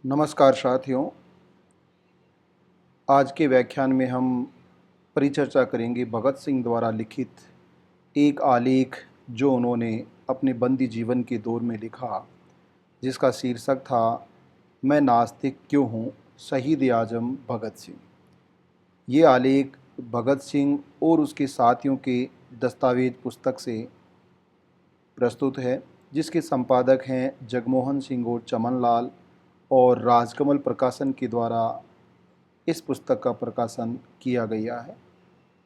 नमस्कार साथियों। आज के व्याख्यान में हम परिचर्चा करेंगे भगत सिंह द्वारा लिखित एक आलेख जो उन्होंने अपने बंदी जीवन के दौर में लिखा, जिसका शीर्षक था मैं नास्तिक क्यों हूँ, शहीद आजम भगत सिंह। ये आलेख भगत सिंह और उसके साथियों के दस्तावेज पुस्तक से प्रस्तुत है, जिसके संपादक हैं जगमोहन सिंह और चमन लाल, और राजकमल प्रकाशन के द्वारा इस पुस्तक का प्रकाशन किया गया है।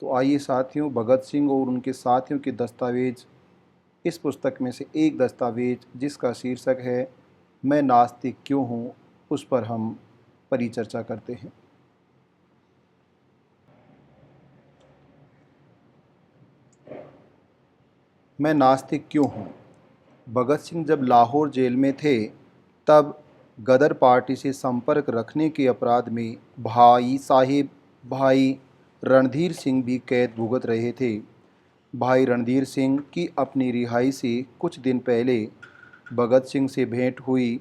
तो आइए साथियों, भगत सिंह और उनके साथियों के दस्तावेज, इस पुस्तक में से एक दस्तावेज जिसका शीर्षक है मैं नास्तिक क्यों हूँ, उस पर हम परिचर्चा करते हैं। मैं नास्तिक क्यों हूँ। भगत सिंह जब लाहौर जेल में थे तब गदर पार्टी से संपर्क रखने के अपराध में भाई रणधीर सिंह भी कैद भुगत रहे थे। भाई रणधीर सिंह की अपनी रिहाई से कुछ दिन पहले भगत सिंह से भेंट हुई।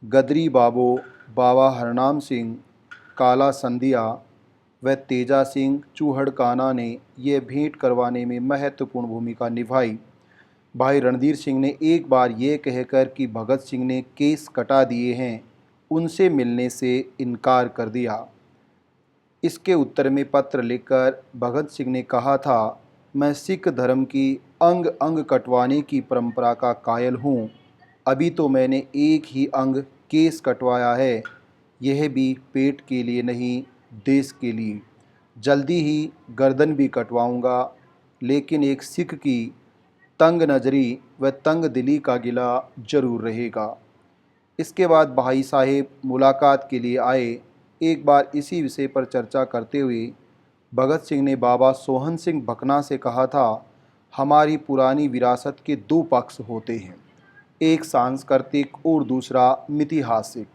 गदरी बाबो, बाबा हरनाम सिंह, काला संधिया व तेजा सिंह चूहड़काना ने यह भेंट करवाने में महत्वपूर्ण भूमिका निभाई। भाई रणधीर सिंह ने एक बार ये कहकर कि भगत सिंह ने केस कटा दिए हैं, उनसे मिलने से इनकार कर दिया। इसके उत्तर में पत्र लिखकर भगत सिंह ने कहा था, मैं सिख धर्म की अंग अंग कटवाने की परंपरा का कायल हूँ। अभी तो मैंने एक ही अंग केस कटवाया है, यह भी पेट के लिए नहीं, देश के लिए। जल्दी ही गर्दन भी कटवाऊँगा, लेकिन एक सिख की तंग नज़री व तंग दिली का गिला जरूर रहेगा। इसके बाद भाई साहेब मुलाकात के लिए आए। एक बार इसी विषय पर चर्चा करते हुए भगत सिंह ने बाबा सोहन सिंह भकना से कहा था, हमारी पुरानी विरासत के दो पक्ष होते हैं, एक सांस्कृतिक और दूसरा मितिहासिक।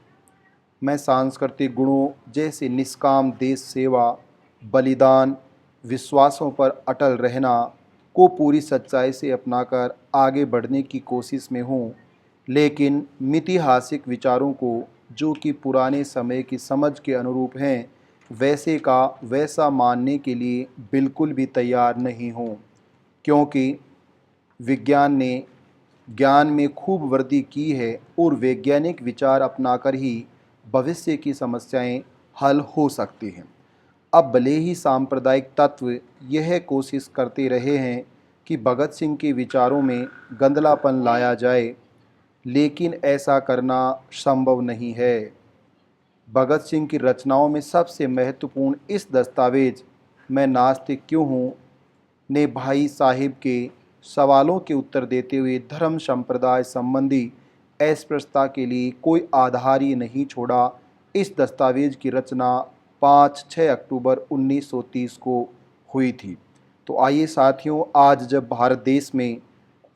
मैं सांस्कृतिक गुणों जैसे निष्काम देश सेवा, बलिदान, विश्वासों पर अटल रहना को पूरी सच्चाई से अपनाकर आगे बढ़ने की कोशिश में हूँ, लेकिन मितिहासिक विचारों को, जो कि पुराने समय की समझ के अनुरूप हैं, वैसे का वैसा मानने के लिए बिल्कुल भी तैयार नहीं हूँ, क्योंकि विज्ञान ने ज्ञान में खूब वृद्धि की है और वैज्ञानिक विचार अपनाकर ही भविष्य की समस्याएं हल हो सकती हैं। अब भले ही सांप्रदायिक तत्व यह कोशिश करते रहे हैं कि भगत सिंह के विचारों में गंदलापन लाया जाए, लेकिन ऐसा करना संभव नहीं है। भगत सिंह की रचनाओं में सबसे महत्वपूर्ण इस दस्तावेज मैं नास्तिक क्यों हूँ ने भाई साहिब के सवालों के उत्तर देते हुए धर्म संप्रदाय संबंधी अस्पृश्यता के लिए कोई आधार ही नहीं छोड़ा। इस दस्तावेज की रचना 5-6 अक्टूबर 1930 को हुई थी। तो आइए साथियों, आज जब भारत देश में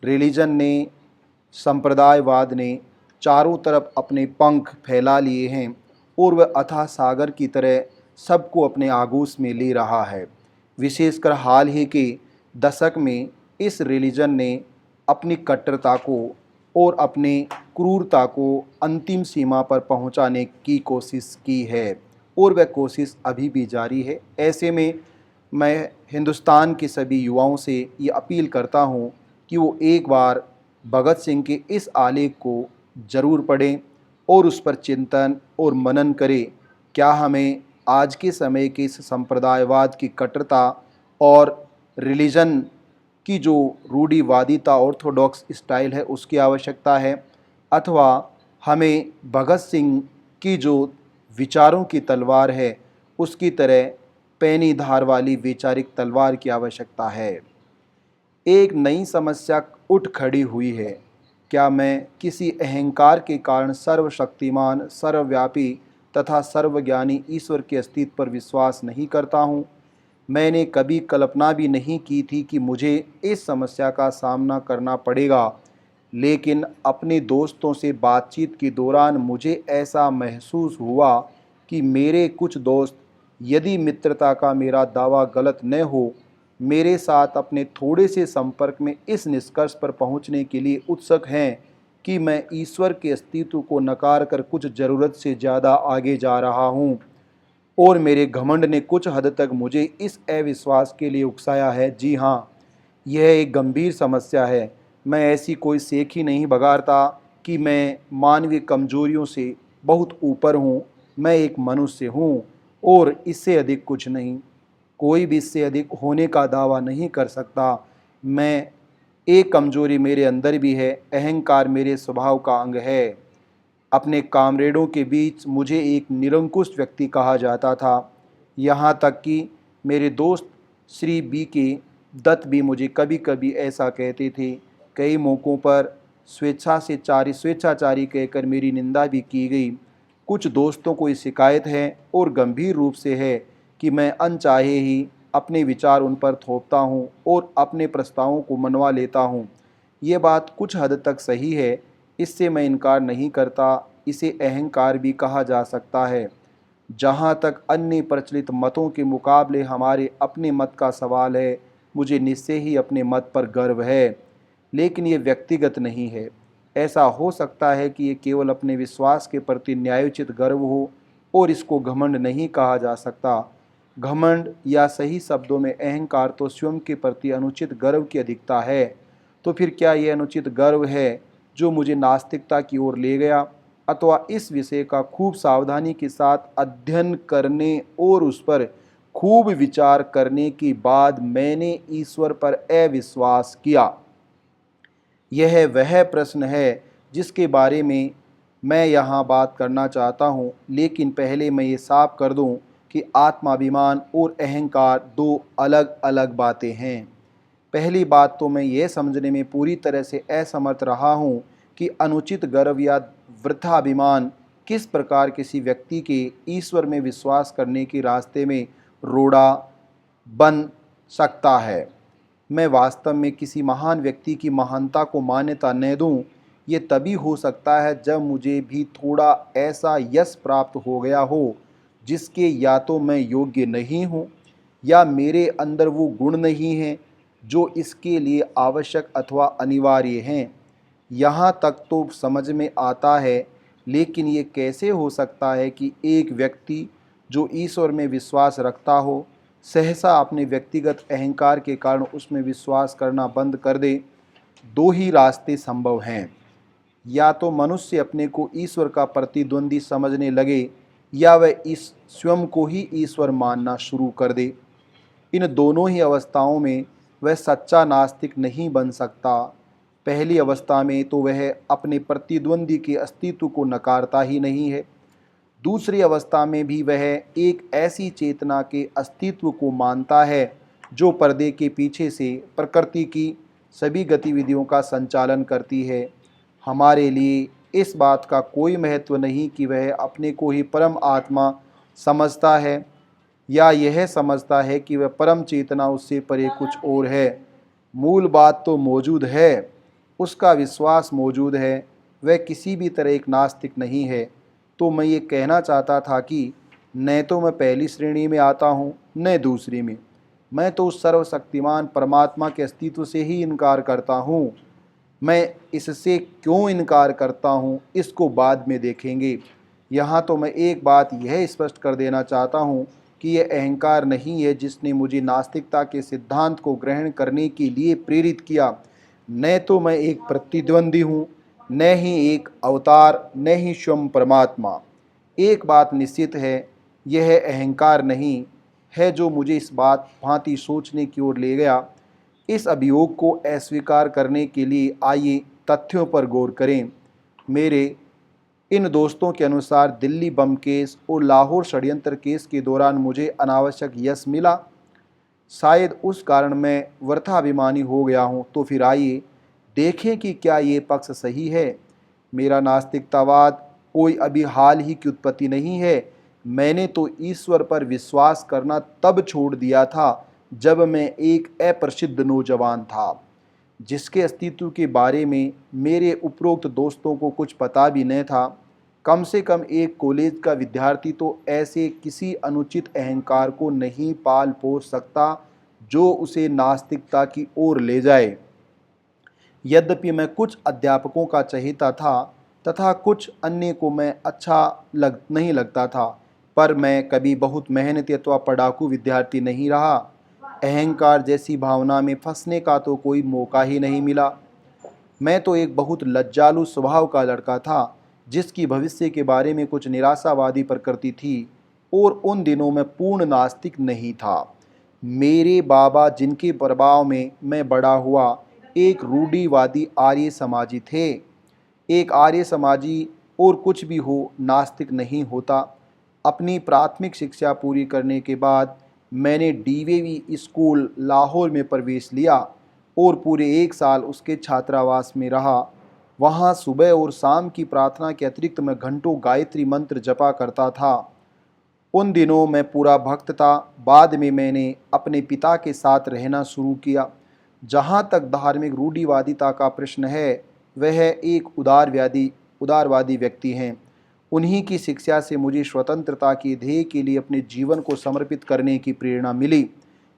रिलीजन ने, संप्रदायवाद ने चारों तरफ अपने पंख फैला लिए हैं और वह अथाह सागर की तरह सबको अपने आगोश में ले रहा है, विशेषकर हाल ही के दशक में इस रिलीजन ने अपनी कट्टरता को और अपने क्रूरता को अंतिम सीमा पर पहुंचाने की कोशिश की है, और वह कोशिश अभी भी जारी है। ऐसे में मैं हिंदुस्तान के सभी युवाओं से ये अपील करता हूं कि वो एक बार भगत सिंह के इस आलेख को ज़रूर पढ़ें और उस पर चिंतन और मनन करें। क्या हमें आज के समय के इस संप्रदायवाद की कट्टरता और रिलीजन की जो रूढ़िवादिता, ऑर्थोडॉक्स स्टाइल है, उसकी आवश्यकता है, अथवा हमें भगत सिंह की जो विचारों की तलवार है उसकी तरह पैनी धार वाली वैचारिक तलवार की आवश्यकता है। एक नई समस्या उठ खड़ी हुई है। क्या मैं किसी अहंकार के कारण सर्वशक्तिमान, सर्वव्यापी तथा सर्वज्ञानी ईश्वर के अस्तित्व पर विश्वास नहीं करता हूँ? मैंने कभी कल्पना भी नहीं की थी कि मुझे इस समस्या का सामना करना पड़ेगा, लेकिन अपने दोस्तों से बातचीत के दौरान मुझे ऐसा महसूस हुआ कि मेरे कुछ दोस्त, यदि मित्रता का मेरा दावा गलत न हो, मेरे साथ अपने थोड़े से संपर्क में इस निष्कर्ष पर पहुंचने के लिए उत्सुक हैं कि मैं ईश्वर के अस्तित्व को नकार कर कुछ ज़रूरत से ज़्यादा आगे जा रहा हूँ और मेरे घमंड ने कुछ हद तक मुझे इस अविश्वास के लिए उकसाया है। जी हाँ, यह एक गंभीर समस्या है। मैं ऐसी कोई सेख ही नहीं बगाड़ता कि मैं मानवीय कमजोरियों से बहुत ऊपर हूँ। मैं एक मनुष्य हूँ और इससे अधिक कुछ नहीं। कोई भी इससे अधिक होने का दावा नहीं कर सकता। मैं एक कमजोरी मेरे अंदर भी है, अहंकार मेरे स्वभाव का अंग है। अपने कामरेडों के बीच मुझे एक निरंकुश व्यक्ति कहा जाता था। यहाँ तक कि मेरे दोस्त श्री बी के दत्त भी मुझे कभी कभी ऐसा कहते थे। कई मौक़ों पर स्वेच्छाचारी कहकर मेरी निंदा भी की गई। कुछ दोस्तों को ये शिकायत है और गंभीर रूप से है कि मैं अनचाहे ही अपने विचार उन पर थोपता हूँ और अपने प्रस्तावों को मनवा लेता हूँ। ये बात कुछ हद तक सही है, इससे मैं इनकार नहीं करता। इसे अहंकार भी कहा जा सकता है। जहाँ तक अन्य प्रचलित मतों के मुकाबले हमारे अपने मत का सवाल है, मुझे निश्चय ही अपने मत पर गर्व है, लेकिन ये व्यक्तिगत नहीं है। ऐसा हो सकता है कि ये केवल अपने विश्वास के प्रति न्यायोचित गर्व हो और इसको घमंड नहीं कहा जा सकता। घमंड या सही शब्दों में अहंकार तो स्वयं के प्रति अनुचित गर्व की अधिकता है। तो फिर क्या ये अनुचित गर्व है जो मुझे नास्तिकता की ओर ले गया, अथवा इस विषय का खूब सावधानी के साथ अध्ययन करने और उस पर खूब विचार करने के बाद मैंने ईश्वर पर अविश्वास किया? यह वह प्रश्न है जिसके बारे में मैं यहाँ बात करना चाहता हूँ, लेकिन पहले मैं ये साफ कर दूँ कि आत्माभिमान और अहंकार दो अलग अलग बातें हैं। पहली बात तो मैं ये समझने में पूरी तरह से असमर्थ रहा हूँ कि अनुचित गर्व या वृथाभिमान किस प्रकार किसी व्यक्ति के ईश्वर में विश्वास करने के रास्ते में रोड़ा बन सकता है। मैं वास्तव में किसी महान व्यक्ति की महानता को मान्यता न दूं, ये तभी हो सकता है जब मुझे भी थोड़ा ऐसा यश प्राप्त हो गया हो जिसके या तो मैं योग्य नहीं हूँ या मेरे अंदर वो गुण नहीं हैं जो इसके लिए आवश्यक अथवा अनिवार्य हैं। यहाँ तक तो समझ में आता है, लेकिन ये कैसे हो सकता है कि एक व्यक्ति जो ईश्वर में विश्वास रखता हो सहसा अपने व्यक्तिगत अहंकार के कारण उसमें विश्वास करना बंद कर दे? दो ही रास्ते संभव हैं। या तो मनुष्य अपने को ईश्वर का प्रतिद्वंदी समझने लगे या वह इस स्वयं को ही ईश्वर मानना शुरू कर दे। इन दोनों ही अवस्थाओं में वह सच्चा नास्तिक नहीं बन सकता। पहली अवस्था में तो वह अपने प्रतिद्वंदी के अस्तित्व को नकारता ही नहीं है। दूसरी अवस्था में भी वह एक ऐसी चेतना के अस्तित्व को मानता है जो पर्दे के पीछे से प्रकृति की सभी गतिविधियों का संचालन करती है। हमारे लिए इस बात का कोई महत्व नहीं कि वह अपने को ही परम आत्मा समझता है या यह समझता है कि वह परम चेतना उससे परे कुछ और है। मूल बात तो मौजूद है, उसका विश्वास मौजूद है। वह किसी भी तरह एक नास्तिक नहीं है। तो मैं ये कहना चाहता था कि न तो मैं पहली श्रेणी में आता हूँ न दूसरी में। मैं तो उस सर्वशक्तिमान परमात्मा के अस्तित्व से ही इनकार करता हूँ। मैं इससे क्यों इनकार करता हूँ इसको बाद में देखेंगे। यहाँ तो मैं एक बात यह स्पष्ट कर देना चाहता हूँ कि यह अहंकार नहीं है जिसने मुझे नास्तिकता के सिद्धांत को ग्रहण करने के लिए प्रेरित किया। न तो मैं एक प्रतिद्वंदी हूँ, न ही एक अवतार, न ही स्वयं परमात्मा। एक बात निश्चित है, यह अहंकार नहीं है जो मुझे इस बात भांति सोचने की ओर ले गया। इस अभियोग को अस्वीकार करने के लिए आइए तथ्यों पर गौर करें। मेरे इन दोस्तों के अनुसार दिल्ली बम केस और लाहौर षड्यंत्र केस के दौरान मुझे अनावश्यक यश मिला। शायद उस कारण मैं वृथाभिमानी हो गया हूँ। तो फिर आइए देखें कि क्या ये पक्ष सही है। मेरा नास्तिकतावाद कोई अभी हाल ही की उत्पत्ति नहीं है। मैंने तो ईश्वर पर विश्वास करना तब छोड़ दिया था जब मैं एक अप्रसिद्ध नौजवान था जिसके अस्तित्व के बारे में मेरे उपरोक्त दोस्तों को कुछ पता भी नहीं था। कम से कम एक कॉलेज का विद्यार्थी तो ऐसे किसी अनुचित अहंकार को नहीं पाल पोस सकता जो उसे नास्तिकता की ओर ले जाए। यद्यपि मैं कुछ अध्यापकों का चहेता था तथा कुछ अन्य को मैं अच्छा नहीं लगता था, पर मैं कभी बहुत मेहनती अथवा पढ़ाकू विद्यार्थी नहीं रहा। अहंकार जैसी भावना में फंसने का तो कोई मौका ही नहीं मिला। मैं तो एक बहुत लज्जालु स्वभाव का लड़का था, जिसकी भविष्य के बारे में कुछ निराशावादी प्रकृति थी, और उन दिनों में पूर्ण नास्तिक नहीं था। मेरे बाबा, जिनके प्रभाव में मैं बड़ा हुआ, एक रूढ़िवादी आर्य समाजी थे। एक आर्य समाजी और कुछ भी हो, नास्तिक नहीं होता। अपनी प्राथमिक शिक्षा पूरी करने के बाद मैंने डीवीवी स्कूल लाहौर में प्रवेश लिया और पूरे 1 साल उसके छात्रावास में रहा। वहाँ सुबह और शाम की प्रार्थना के अतिरिक्त मैं घंटों गायत्री मंत्र जपा करता था। उन दिनों मैं पूरा भक्त था। बाद में मैंने अपने पिता के साथ रहना शुरू किया। जहाँ तक धार्मिक रूढ़िवादिता का प्रश्न है, वह एक उदारवादी व्यक्ति हैं। उन्हीं की शिक्षा से मुझे स्वतंत्रता के ध्येय के लिए अपने जीवन को समर्पित करने की प्रेरणा मिली।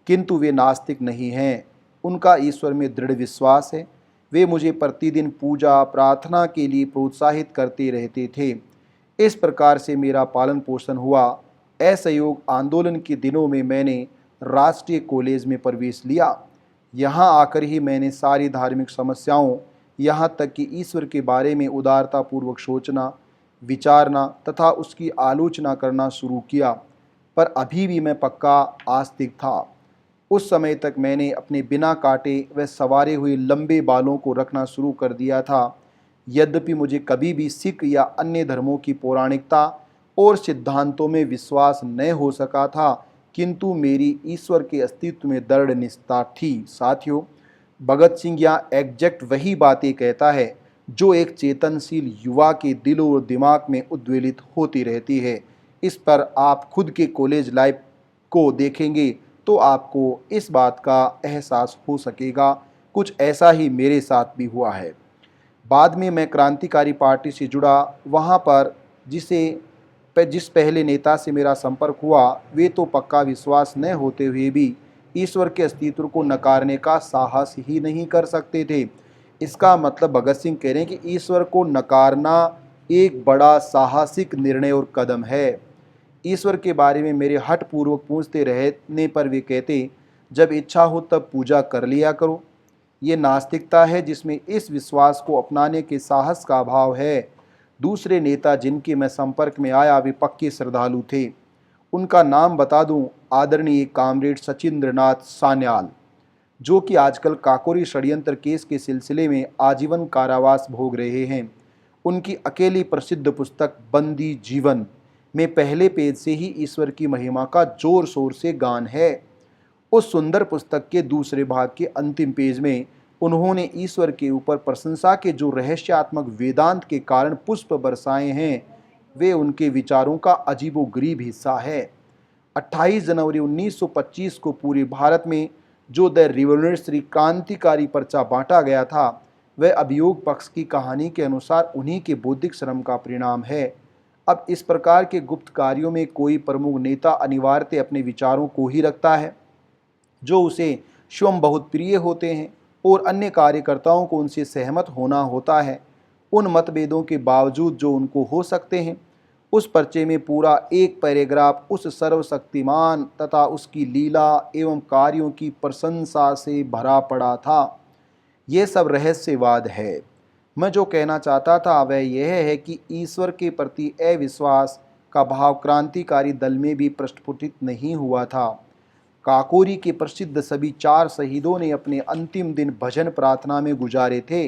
किंतु वे नास्तिक नहीं हैं। उनका ईश्वर में दृढ़ विश्वास है। वे मुझे प्रतिदिन पूजा प्रार्थना के लिए प्रोत्साहित करते रहते थे। इस प्रकार से मेरा पालन पोषण हुआ। असहयोग आंदोलन के दिनों में मैंने राष्ट्रीय कॉलेज में प्रवेश लिया। यहाँ आकर ही मैंने सारी धार्मिक समस्याओं, यहाँ तक कि ईश्वर के बारे में उदारतापूर्वक सोचना, विचारना तथा उसकी आलोचना करना शुरू किया। पर अभी भी मैं पक्का आस्तिक था। उस समय तक मैंने अपने बिना काटे व संवारे हुए लंबे बालों को रखना शुरू कर दिया था। यद्यपि मुझे कभी भी सिख या अन्य धर्मों की पौराणिकता और सिद्धांतों में विश्वास न हो सका था, किंतु मेरी ईश्वर के अस्तित्व में दृढ़ निष्ठा थी। साथियों, भगत सिंह यहाँ एग्जैक्ट वही बातें कहता है जो एक चेतनशील युवा के दिल और दिमाग में उद्वेलित होती रहती है। इस पर आप खुद के कॉलेज लाइफ को देखेंगे तो आपको इस बात का एहसास हो सकेगा। कुछ ऐसा ही मेरे साथ भी हुआ है। बाद में मैं क्रांतिकारी पार्टी से जुड़ा। वहाँ पर जिस पहले नेता से मेरा संपर्क हुआ, वे तो पक्का विश्वास न होते हुए भी ईश्वर के अस्तित्व को नकारने का साहस ही नहीं कर सकते थे। इसका मतलब भगत सिंह कह रहे हैं कि ईश्वर को नकारना एक बड़ा साहसिक निर्णय और कदम है। ईश्वर के बारे में मेरे हठपूर्वक पूछते रहने पर वे कहते, जब इच्छा हो तब पूजा कर लिया करो। ये नास्तिकता है जिसमें इस विश्वास को अपनाने के साहस का अभाव है। दूसरे नेता जिनके मैं संपर्क में आया, वे पक्के श्रद्धालु थे। उनका नाम बता दूं, आदरणीय कामरेड सचिंद्रनाथ सान्याल, जो कि आजकल काकोरी षड्यंत्र केस के सिलसिले में आजीवन कारावास भोग रहे हैं। उनकी अकेली प्रसिद्ध पुस्तक बंदी जीवन में पहले पेज से ही ईश्वर की महिमा का जोर शोर से गान है। उस सुंदर पुस्तक के दूसरे भाग के अंतिम पेज में उन्होंने ईश्वर के ऊपर प्रशंसा के जो रहस्यात्मक वेदांत के कारण पुष्प बरसाए हैं, वे उनके विचारों का अजीबोगरीब हिस्सा है। 28 जनवरी 1925 को पूरे भारत में जो द रिवोल्यूशनरी क्रांतिकारी पर्चा बांटा गया था, वह अभियोग पक्ष की कहानी के अनुसार उन्हीं के बौद्धिक श्रम का परिणाम है। अब इस प्रकार के गुप्त कार्यों में कोई प्रमुख नेता अनिवार्यतः अपने विचारों को ही रखता है, जो उसे स्वयं बहुत प्रिय होते हैं, और अन्य कार्यकर्ताओं को उनसे सहमत होना होता है, उन मतभेदों के बावजूद जो उनको हो सकते हैं। उस पर्चे में पूरा एक पैराग्राफ उस सर्वशक्तिमान तथा उसकी लीला एवं कार्यों की प्रशंसा से भरा पड़ा था। ये सब रहस्यवाद है। मैं जो कहना चाहता था वह यह है कि ईश्वर के प्रति अविश्वास का भाव क्रांतिकारी दल में भी प्रस्फुटित नहीं हुआ था। काकोरी के प्रसिद्ध सभी 4 शहीदों ने अपने अंतिम दिन भजन प्रार्थना में गुजारे थे।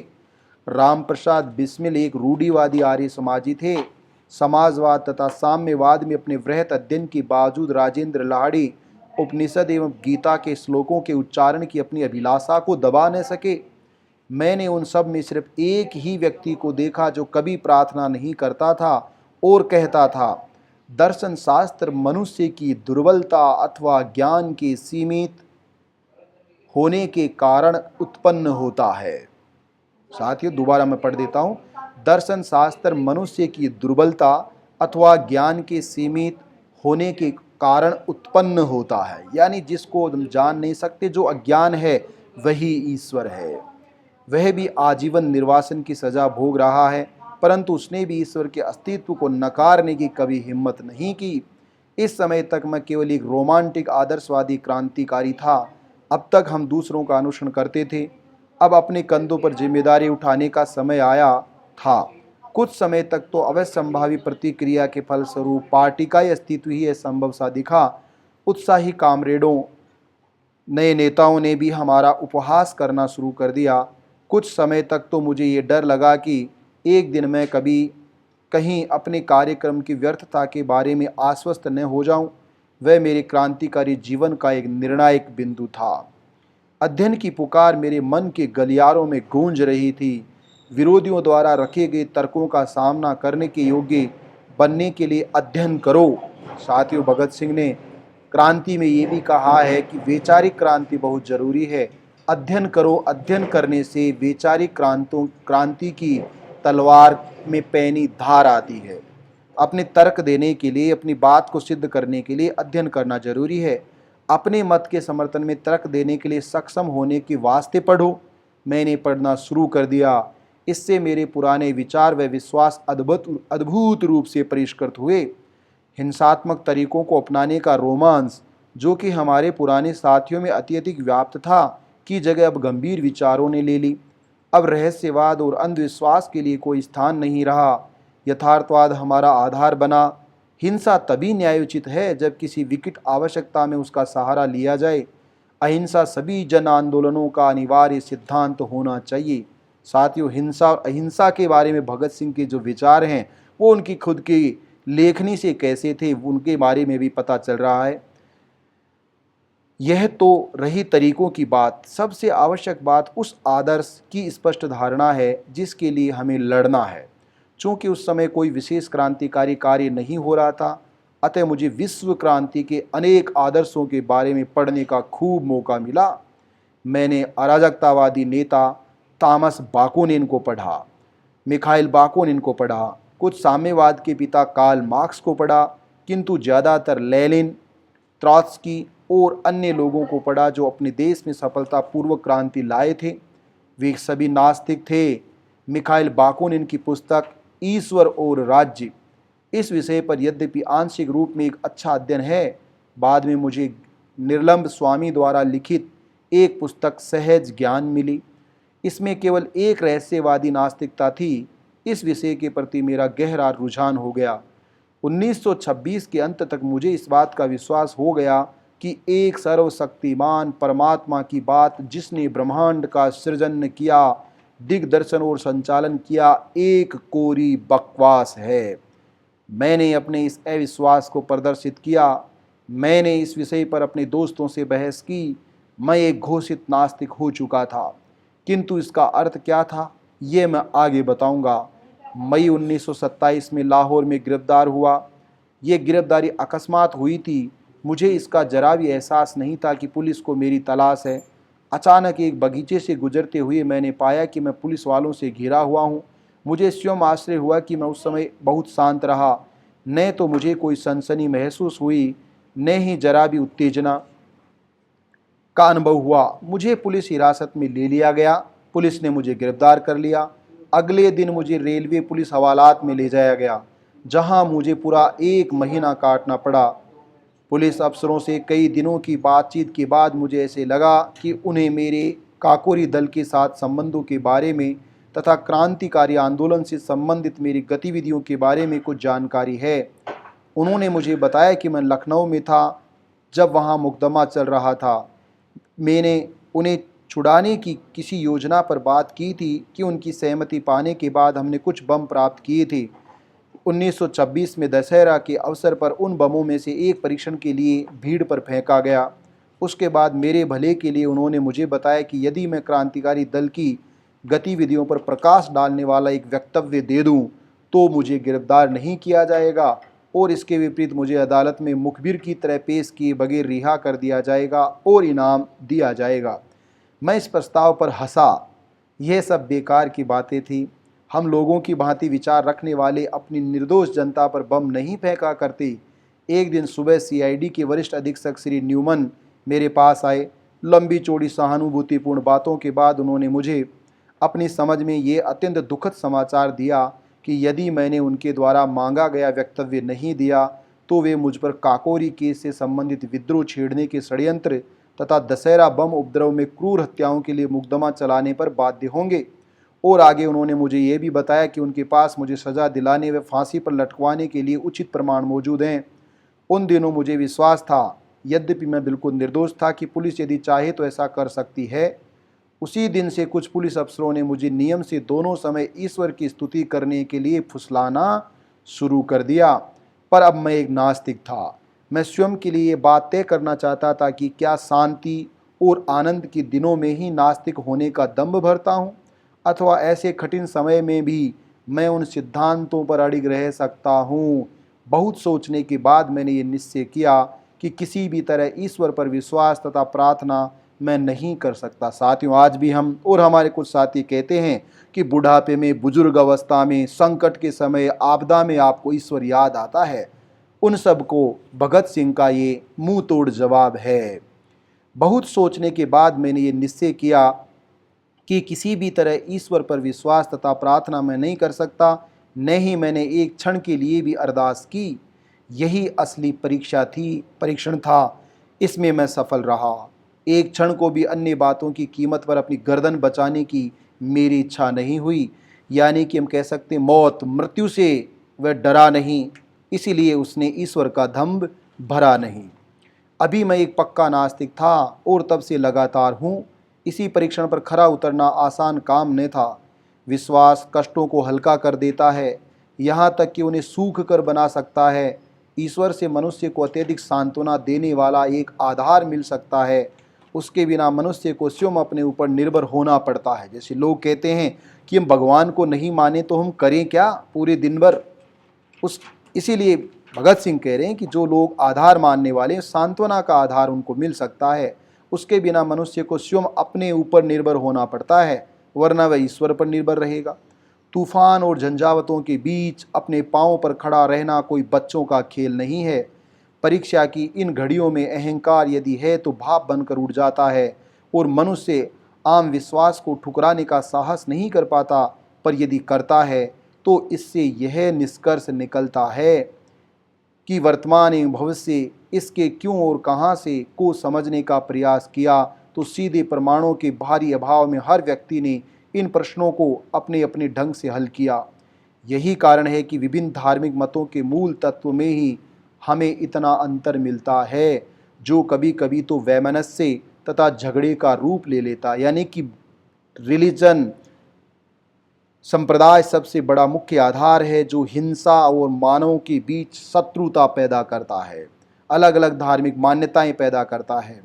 राम प्रसाद बिस्मिल एक रूढ़िवादी आर्य समाजी थे। समाजवाद तथा साम्यवाद में अपने वृहत अध्ययन के बावजूद राजेंद्र लाहिड़ी उपनिषद एवं गीता के श्लोकों के उच्चारण की अपनी अभिलाषा को दबा न सके। मैंने उन सब में सिर्फ एक ही व्यक्ति को देखा जो कभी प्रार्थना नहीं करता था और कहता था, दर्शन शास्त्र मनुष्य की दुर्बलता अथवा ज्ञान के सीमित होने के कारण उत्पन्न होता है। साथियों, दोबारा मैं पढ़ देता हूँ। दर्शन शास्त्र मनुष्य की दुर्बलता अथवा ज्ञान के सीमित होने के कारण उत्पन्न होता है, यानी जिसको हम जान नहीं सकते, जो अज्ञान है वही ईश्वर है। वह भी आजीवन निर्वासन की सज़ा भोग रहा है, परंतु उसने भी ईश्वर के अस्तित्व को नकारने की कभी हिम्मत नहीं की। इस समय तक मैं केवल एक रोमांटिक आदर्शवादी क्रांतिकारी था। अब तक हम दूसरों का अनुसरण करते थे, अब अपने कंधों पर जिम्मेदारी उठाने का समय आया था। कुछ समय तक तो अवश्यंभावी प्रतिक्रिया के फलस्वरूप पार्टी का अस्तित्व ही असंभव सा दिखा। उत्साही कामरेडों, नए नेताओं ने भी हमारा उपहास करना शुरू कर दिया। कुछ समय तक तो मुझे ये डर लगा कि एक दिन मैं कभी कहीं अपने कार्यक्रम की व्यर्थता के बारे में आश्वस्त न हो जाऊं। वह मेरे क्रांतिकारी जीवन का एक निर्णायक बिंदु था। अध्ययन की पुकार मेरे मन के गलियारों में गूंज रही थी। विरोधियों द्वारा रखे गए तर्कों का सामना करने के योग्य बनने के लिए अध्ययन करो। साथियों, भगत सिंह ने क्रांति में ये भी कहा है कि वैचारिक क्रांति बहुत जरूरी है। अध्ययन करो, अध्ययन करने से वैचारिक क्रांति की तलवार में पैनी धार आती है। अपने तर्क देने के लिए, अपनी बात को सिद्ध करने के लिए अध्ययन करना जरूरी है। अपने मत के समर्थन में तर्क देने के लिए सक्षम होने के वास्ते पढ़ो। मैंने पढ़ना शुरू कर दिया। इससे मेरे पुराने विचार व विश्वास अद्भुत रूप से परिष्कृत हुए। हिंसात्मक तरीकों को अपनाने का रोमांस, जो कि हमारे पुराने साथियों में अत्यधिक व्याप्त था, की जगह अब गंभीर विचारों ने ले ली। अब रहस्यवाद और अंधविश्वास के लिए कोई स्थान नहीं रहा। यथार्थवाद हमारा आधार बना। हिंसा तभी न्यायोचित है जब किसी विकट आवश्यकता में उसका सहारा लिया जाए। अहिंसा सभी जन आंदोलनों का अनिवार्य सिद्धांत होना चाहिए। साथियों, हिंसा और अहिंसा के बारे में भगत सिंह के जो विचार हैं वो उनकी खुद की लेखनी से कैसे थे, उनके बारे में भी पता चल रहा है। यह तो रही तरीकों की बात। सबसे आवश्यक बात उस आदर्श की स्पष्ट धारणा है जिसके लिए हमें लड़ना है। चूंकि उस समय कोई विशेष क्रांतिकारी कार्य नहीं हो रहा था, अतः मुझे विश्व क्रांति के अनेक आदर्शों के बारे में पढ़ने का खूब मौका मिला। मैंने अराजकतावादी नेता थॉमस बाकुनिन को पढ़ा, मिखाइल बाकुनिन को पढ़ा, कुछ साम्यवाद के पिता कार्ल मार्क्स को पढ़ा, किंतु ज़्यादातर लेनिन, ट्रॉट्स्की और अन्य लोगों को पढ़ा जो अपने देश में सफलतापूर्वक क्रांति लाए थे। वे सभी नास्तिक थे। मिखाइल बाकुनिन की पुस्तक ईश्वर और राज्य इस विषय पर यद्यपि आंशिक रूप में एक अच्छा अध्ययन है। बाद में मुझे निर्लंब स्वामी द्वारा लिखित एक पुस्तक सहज ज्ञान मिली। इसमें केवल एक रहस्यवादी नास्तिकता थी। इस विषय के प्रति मेरा गहरा रुझान हो गया। 1926 के अंत तक मुझे इस बात का विश्वास हो गया कि एक सर्वशक्तिमान परमात्मा की बात, जिसने ब्रह्मांड का सृजन किया, दिग्दर्शन और संचालन किया, एक कोरी बकवास है। मैंने अपने इस अविश्वास को प्रदर्शित किया। मैंने इस विषय पर अपने दोस्तों से बहस की। मैं एक घोषित नास्तिक हो चुका था, किंतु इसका अर्थ क्या था ये मैं आगे बताऊंगा। मई 1927 में लाहौर में गिरफ्तार हुआ। ये गिरफ्तारी अकस्मात हुई थी। मुझे इसका जरा भी एहसास नहीं था कि पुलिस को मेरी तलाश है। अचानक एक बगीचे से गुजरते हुए मैंने पाया कि मैं पुलिस वालों से घिरा हुआ हूँ। मुझे स्वयं आश्चर्य हुआ कि मैं उस समय बहुत शांत रहा। न तो मुझे कोई सनसनी महसूस हुई, न ही जरा भी उत्तेजना का अनुभव हुआ। मुझे पुलिस हिरासत में ले लिया गया। पुलिस ने मुझे गिरफ्तार कर लिया। अगले दिन मुझे रेलवे पुलिस हवालात में ले जाया गया, जहां मुझे पूरा 1 महीना काटना पड़ा। पुलिस अफसरों से कई दिनों की बातचीत के बाद मुझे ऐसे लगा कि उन्हें मेरे काकोरी दल के साथ संबंधों के बारे में तथा क्रांतिकारी आंदोलन से संबंधित मेरी गतिविधियों के बारे में कुछ जानकारी है। उन्होंने मुझे बताया कि मैं लखनऊ में था जब वहां मुकदमा चल रहा था। मैंने उन्हें छुड़ाने की किसी योजना पर बात की थी कि उनकी सहमति पाने के बाद हमने कुछ बम प्राप्त किए थे। 1926 में दशहरा के अवसर पर उन बमों में से एक परीक्षण के लिए भीड़ पर फेंका गया। उसके बाद मेरे भले के लिए उन्होंने मुझे बताया कि यदि मैं क्रांतिकारी दल की गतिविधियों पर प्रकाश डालने वाला एक वक्तव्य दे दूं तो मुझे गिरफ्तार नहीं किया जाएगा और इसके विपरीत मुझे अदालत में मुखबिर की तरह पेश किए बगैर रिहा कर दिया जाएगा और इनाम दिया जाएगा। मैं इस प्रस्ताव पर हंसा। यह सब बेकार की बातें थी। हम लोगों की भांति विचार रखने वाले अपनी निर्दोष जनता पर बम नहीं फेंका करते। एक दिन सुबह सीआईडी के वरिष्ठ अधीक्षक श्री न्यूमन मेरे पास आए। लंबी चौड़ी सहानुभूतिपूर्ण बातों के बाद उन्होंने मुझे अपनी समझ में ये अत्यंत दुखद समाचार दिया कि यदि मैंने उनके द्वारा मांगा गया वक्तव्य नहीं दिया तो वे मुझ पर काकोरी केस से संबंधित विद्रोह छेड़ने के षड्यंत्र तथा दशहरा बम उपद्रव में क्रूर हत्याओं के लिए मुकदमा चलाने पर बाध्य होंगे। और आगे उन्होंने मुझे ये भी बताया कि उनके पास मुझे सजा दिलाने व फांसी पर लटकवाने के लिए उचित प्रमाण मौजूद हैं। उन दिनों मुझे विश्वास था, यद्यपि मैं बिल्कुल निर्दोष था, कि पुलिस यदि चाहे तो ऐसा कर सकती है। उसी दिन से कुछ पुलिस अफसरों ने मुझे नियम से दोनों समय ईश्वर की स्तुति करने के लिए फुसलाना शुरू कर दिया। पर अब मैं एक नास्तिक था। मैं स्वयं के लिए ये बात तय करना चाहता था कि क्या शांति और आनंद के दिनों में ही नास्तिक होने का दंभ भरता हूँ, अथवा ऐसे कठिन समय में भी मैं उन सिद्धांतों पर अड़िग रह सकता हूँ। बहुत सोचने के बाद मैंने ये निश्चय किया कि किसी भी तरह ईश्वर पर विश्वास तथा प्रार्थना मैं नहीं कर सकता। साथियों, आज भी हम और हमारे कुछ साथी कहते हैं कि बुढ़ापे में, बुजुर्ग अवस्था में, संकट के समय, आपदा में आपको ईश्वर याद आता है। उन सबको भगत सिंह का ये मुंह तोड़ जवाब है। बहुत सोचने के बाद मैंने ये निश्चय किया कि किसी भी तरह ईश्वर पर विश्वास तथा प्रार्थना मैं नहीं कर सकता, न ही मैंने एक क्षण के लिए भी अरदास की। यही असली परीक्षण था। इसमें मैं सफल रहा। एक क्षण को भी अन्य बातों की कीमत पर अपनी गर्दन बचाने की मेरी इच्छा नहीं हुई। यानी कि हम कह सकते मौत, मृत्यु से वह डरा नहीं, इसीलिए उसने ईश्वर का दंभ भरा नहीं। अभी मैं एक पक्का नास्तिक था और तब से लगातार हूँ। इसी परीक्षण पर खरा उतरना आसान काम न था। विश्वास कष्टों को हल्का कर देता है, यहाँ तक कि उन्हें सूख कर बना सकता है। ईश्वर से मनुष्य को अत्यधिक सांत्वना देने वाला एक आधार मिल सकता है। उसके बिना मनुष्य को स्वयं अपने ऊपर निर्भर होना पड़ता है। जैसे लोग कहते हैं कि हम भगवान को नहीं माने तो हम करें क्या पूरे दिन भर। इसीलिए भगत सिंह कह रहे हैं कि जो लोग आधार मानने वाले, सांत्वना का आधार उनको मिल सकता है। उसके बिना मनुष्य को स्वयं अपने ऊपर निर्भर होना पड़ता है, वरना वह ईश्वर पर निर्भर रहेगा। तूफान और झंझावतों के बीच अपने पांवों पर खड़ा रहना कोई बच्चों का खेल नहीं है। परीक्षा की इन घड़ियों में अहंकार यदि है तो भाप बनकर उड़ जाता है और मनुष्य आम विश्वास को ठुकराने का साहस नहीं कर पाता। पर यदि करता है तो इससे यह निष्कर्ष निकलता है कि वर्तमान एवं भविष्य, इसके क्यों और कहाँ से को समझने का प्रयास किया तो सीधे प्रमाणों के भारी अभाव में हर व्यक्ति ने इन प्रश्नों को अपने अपने ढंग से हल किया। यही कारण है कि विभिन्न धार्मिक मतों के मूल तत्व में ही हमें इतना अंतर मिलता है, जो कभी कभी तो वैमनस्य तथा झगड़े का रूप ले लेता। यानी कि रिलीजन, संप्रदाय सबसे बड़ा मुख्य आधार है जो हिंसा और मानवों के बीच शत्रुता पैदा करता है, अलग अलग धार्मिक मान्यताएं पैदा करता है।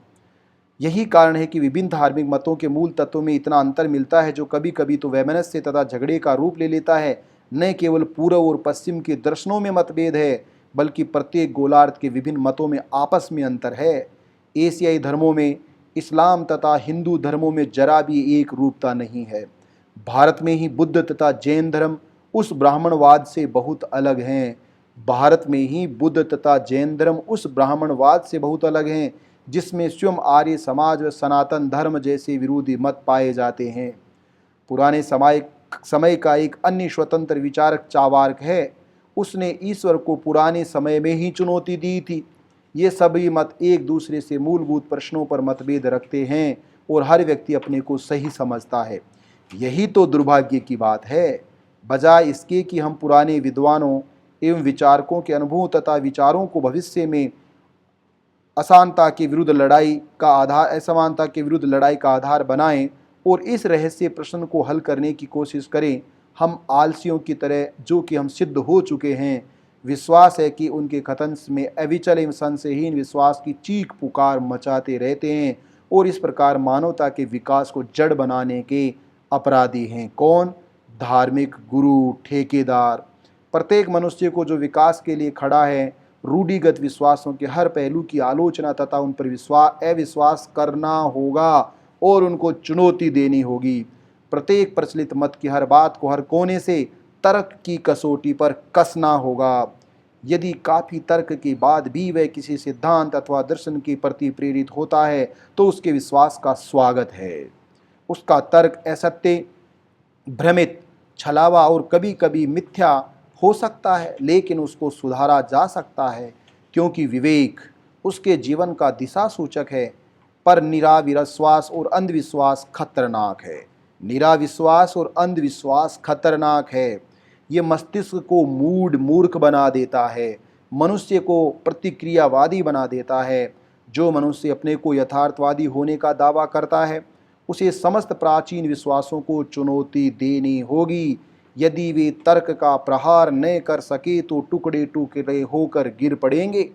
यही कारण है कि विभिन्न धार्मिक मतों के मूल तत्वों में इतना अंतर मिलता है, जो कभी कभी तो वैमनस्य तथा झगड़े का रूप ले लेता है। न केवल पूर्व और पश्चिम के दर्शनों में मतभेद है, बल्कि प्रत्येक गोलार्ध के विभिन्न मतों में आपस में अंतर है। एशियाई धर्मों में, इस्लाम तथा हिंदू धर्मों में जरा भी एक रूपता नहीं है। भारत में ही बुद्ध तथा जैन धर्म उस ब्राह्मणवाद से बहुत अलग हैं। भारत में ही बुद्ध तथा जैन धर्म उस ब्राह्मणवाद से बहुत अलग हैं जिसमें स्वयं आर्य समाज व सनातन धर्म जैसे विरोधी मत पाए जाते हैं। पुराने समय का एक अन्य स्वतंत्र विचारक चार्वाक है। उसने ईश्वर को पुराने समय में ही चुनौती दी थी। ये सभी मत एक दूसरे से मूलभूत प्रश्नों पर मतभेद रखते हैं और हर व्यक्ति अपने को सही समझता है। यही तो दुर्भाग्य की बात है। बजाय इसके कि हम पुराने विद्वानों एवं विचारकों के अनुभव तथा विचारों को भविष्य में असमानता के विरुद्ध लड़ाई का आधार बनाएं और इस रहस्य प्रश्न को हल करने की कोशिश करें, हम आलसियों की तरह, जो कि हम सिद्ध हो चुके हैं, विश्वास है कि उनके कथन में अविचल एवं संशयहीन विश्वास की चीख पुकार मचाते रहते हैं और इस प्रकार मानवता के विकास को जड़ बनाने के अपराधी हैं। कौन? धार्मिक गुरु, ठेकेदार। प्रत्येक मनुष्य को जो विकास के लिए खड़ा है, रूढ़िगत विश्वासों के हर पहलू की आलोचना तथा उन पर अविश्वास करना होगा और उनको चुनौती देनी होगी। प्रत्येक प्रचलित मत की हर बात को हर कोने से तर्क की कसौटी पर कसना होगा। यदि काफ़ी तर्क के बाद भी वह किसी सिद्धांत अथवा दर्शन के प्रति प्रेरित होता है तो उसके विश्वास का स्वागत है। उसका तर्क असत्य भ्रमित, छलावा और कभी कभी मिथ्या हो सकता है, लेकिन उसको सुधारा जा सकता है, क्योंकि विवेक उसके जीवन का दिशा सूचक है। पर निराविश्वास और अंधविश्वास खतरनाक है। निराविश्वास और अंधविश्वास खतरनाक है। ये मस्तिष्क को मूर्ख बना देता है, मनुष्य को प्रतिक्रियावादी बना देता है। जो मनुष्य अपने को यथार्थवादी होने का दावा करता है, उसे समस्त प्राचीन विश्वासों को चुनौती देनी होगी। यदि वे तर्क का प्रहार न कर सके तो टुकड़े टुकड़े होकर गिर पड़ेंगे।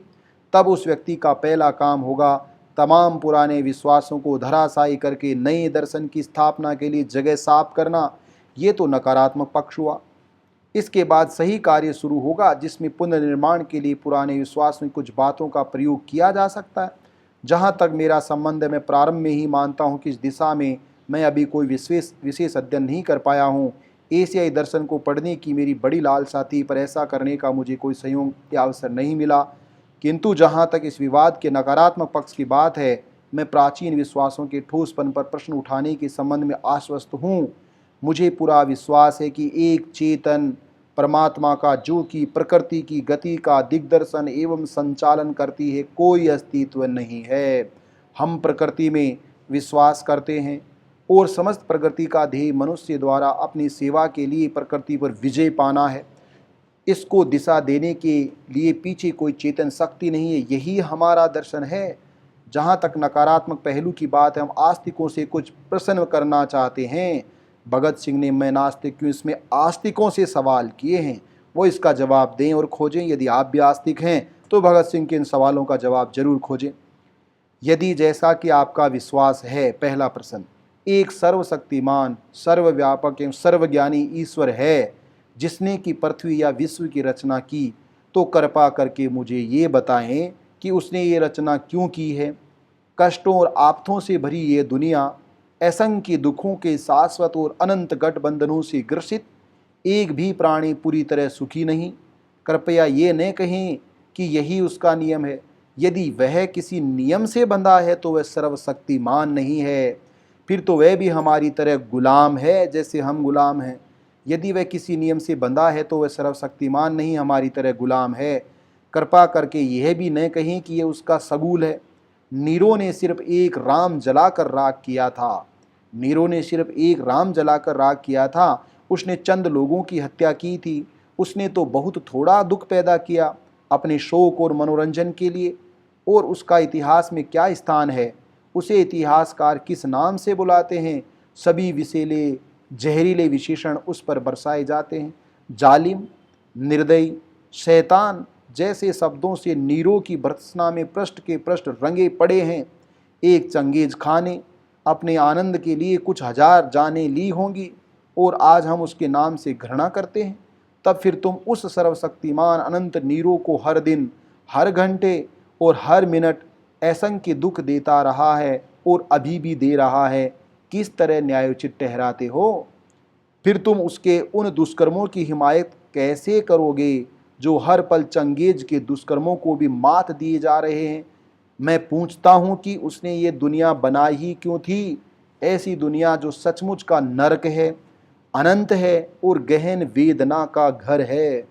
तब उस व्यक्ति का पहला काम होगा तमाम पुराने विश्वासों को धराशायी करके नए दर्शन की स्थापना के लिए जगह साफ करना। ये तो नकारात्मक पक्ष हुआ। इसके बाद सही कार्य शुरू होगा, जिसमें पुनर्निर्माण के लिए पुराने विश्वास में कुछ बातों का प्रयोग किया जा सकता है। जहाँ तक मेरा संबंध है, मैं प्रारंभ में ही मानता हूँ कि इस दिशा में मैं अभी कोई विशेष अध्ययन नहीं कर पाया हूँ। एशियाई दर्शन को पढ़ने की मेरी बड़ी लालसा थी, पर ऐसा करने का मुझे कोई संयोग या अवसर नहीं मिला। किंतु जहाँ तक इस विवाद के नकारात्मक पक्ष की बात है, मैं प्राचीन विश्वासों के ठोसपन पर प्रश्न उठाने के संबंध में आश्वस्त हूँ। मुझे पूरा विश्वास है कि एक चेतन परमात्मा का, जो कि प्रकृति की गति का दिग्दर्शन एवं संचालन करती है, कोई अस्तित्व नहीं है। हम प्रकृति में विश्वास करते हैं और समस्त प्रकृति का ध्येय मनुष्य द्वारा अपनी सेवा के लिए प्रकृति पर विजय पाना है। इसको दिशा देने के लिए पीछे कोई चेतन शक्ति नहीं है। यही हमारा दर्शन है। जहाँ तक नकारात्मक पहलू की बात है, हम आस्तिकों से कुछ प्रश्न करना चाहते हैं। भगत सिंह ने मैं नास्तिक क्यों इसमें आस्तिकों से सवाल किए हैं, वो इसका जवाब दें और खोजें। यदि आप भी आस्तिक हैं तो भगत सिंह के इन सवालों का जवाब जरूर खोजें। यदि जैसा कि आपका विश्वास है, पहला प्रश्न, एक सर्वशक्तिमान, सर्वव्यापक एवं सर्वज्ञानी ईश्वर है जिसने कि पृथ्वी या विश्व की रचना की, तो कृपा करके मुझे ये बताएं कि उसने ये रचना क्यों की है। कष्टों और आफतों से भरी ये दुनिया, असंख्य दुखों के शाश्वत और अनंत गठबंधनों से ग्रसित, एक भी प्राणी पूरी तरह सुखी नहीं। कृपया ये न कहें कि यही उसका नियम है। यदि वह किसी नियम से बंधा है तो वह सर्वशक्तिमान नहीं है, फिर तो वह भी हमारी तरह गुलाम है जैसे हम गुलाम हैं। यदि वह किसी नियम से बंधा है तो वह सर्वशक्तिमान नहीं, हमारी तरह गुलाम है। कृपा करके यह भी न कहें कि यह उसका सगुल है। नीरो ने सिर्फ एक राम जलाकर राख किया था। नीरो ने सिर्फ एक राम जलाकर राख किया था। उसने चंद लोगों की हत्या की थी। उसने तो बहुत थोड़ा दुख पैदा किया अपने शौक और मनोरंजन के लिए। और उसका इतिहास में क्या स्थान है? उसे इतिहासकार किस नाम से बुलाते हैं? सभी विषैले जहरीले विशेषण उस पर बरसाए जाते हैं। जालिम, निर्दयी, शैतान जैसे शब्दों से नीरो की भर्त्सना में पृष्ठ के पृष्ठ रंगे पड़े हैं। एक चंगेज खां ने अपने आनंद के लिए कुछ हजार जानें ली होंगी और आज हम उसके नाम से घृणा करते हैं। तब फिर तुम उस सर्वशक्तिमान अनंत नीरो को हर दिन, हर घंटे और हर मिनट असंख्य दुख देता रहा है और अभी भी दे रहा है, किस तरह न्यायोचित ठहराते हो? फिर तुम उसके उन दुष्कर्मों की हिमायत कैसे करोगे जो हर पल चंगेज के दुष्कर्मों को भी मात दिए जा रहे हैं? मैं पूछता हूँ कि उसने ये दुनिया बनाई ही क्यों थी? ऐसी दुनिया जो सचमुच का नरक है, अनंत है और गहन वेदना का घर है।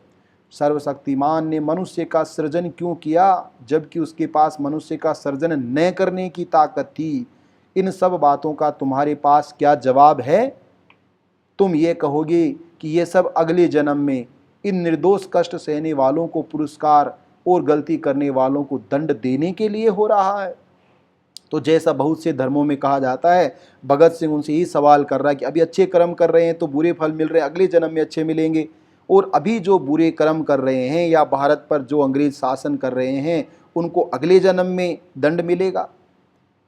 सर्वशक्तिमान ने मनुष्य का सृजन क्यों किया जबकि उसके पास मनुष्य का सृजन न करने की ताकत थी? इन सब बातों का तुम्हारे पास क्या जवाब है? तुम ये कहोगे कि ये सब अगले जन्म में इन निर्दोष कष्ट सहने वालों को पुरस्कार और गलती करने वालों को दंड देने के लिए हो रहा है। तो जैसा बहुत से धर्मों में कहा जाता है, भगत सिंह उनसे ही सवाल कर रहा है कि अभी अच्छे कर्म कर रहे हैं तो बुरे फल मिल रहे हैं, अगले जन्म में अच्छे मिलेंगे, और अभी जो बुरे कर्म कर रहे हैं या भारत पर जो अंग्रेज शासन कर रहे हैं उनको अगले जन्म में दंड मिलेगा।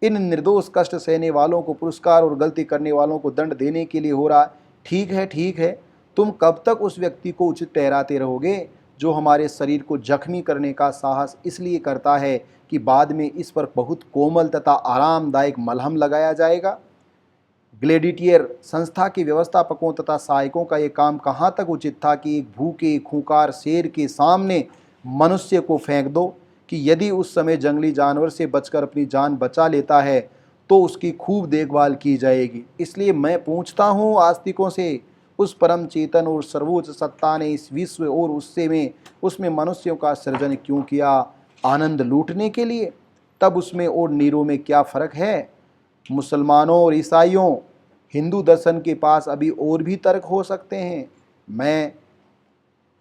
इन निर्दोष कष्ट सहने वालों को पुरस्कार और गलती करने वालों को दंड देने के लिए हो रहा है। ठीक है, तुम कब तक उस व्यक्ति को उचित ठहराते रहोगे जो हमारे शरीर को जख्मी करने का साहस इसलिए करता है कि बाद में इस पर बहुत कोमल तथा आरामदायक मलहम लगाया जाएगा? ग्लेडिएटर संस्था के व्यवस्थापकों तथा सहायकों का ये काम कहाँ तक उचित था कि एक भूखे खूंखार शेर के सामने मनुष्य को फेंक दो कि यदि उस समय जंगली जानवर से बचकर अपनी जान बचा लेता है तो उसकी खूब देखभाल की जाएगी। इसलिए मैं पूछता हूँ आस्तिकों से, उस परम चेतन और सर्वोच्च सत्ता ने इस विश्व और उसमें मनुष्यों का सृजन क्यों किया? आनंद लूटने के लिए? तब उसमें और नीरों में क्या फर्क है? मुसलमानों और ईसाइयों, हिंदू दर्शन के पास अभी और भी तर्क हो सकते हैं। मैं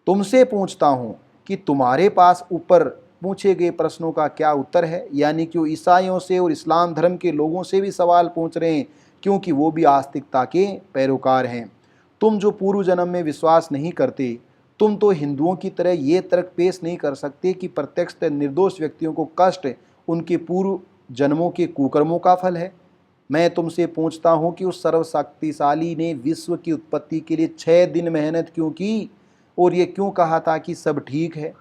तुमसे पूछता हूं कि तुम्हारे पास ऊपर पूछे गए प्रश्नों का क्या उत्तर है? यानी कि वो ईसाइयों से और इस्लाम धर्म के लोगों से भी सवाल पूछ रहे हैं, क्योंकि वो भी आस्तिकता के पैरोकार हैं। तुम जो पूर्व जन्म में विश्वास नहीं करते, तुम तो हिंदुओं की तरह ये तर्क पेश नहीं कर सकते कि प्रत्यक्षतः निर्दोष व्यक्तियों को कष्ट उनके पूर्व जन्मों के कुकर्मों का फल है। मैं तुमसे पूछता हूं कि उस सर्वशक्तिशाली ने विश्व की उत्पत्ति के लिए 6 दिन मेहनत क्यों की? और ये क्यों कहा था कि सब ठीक है?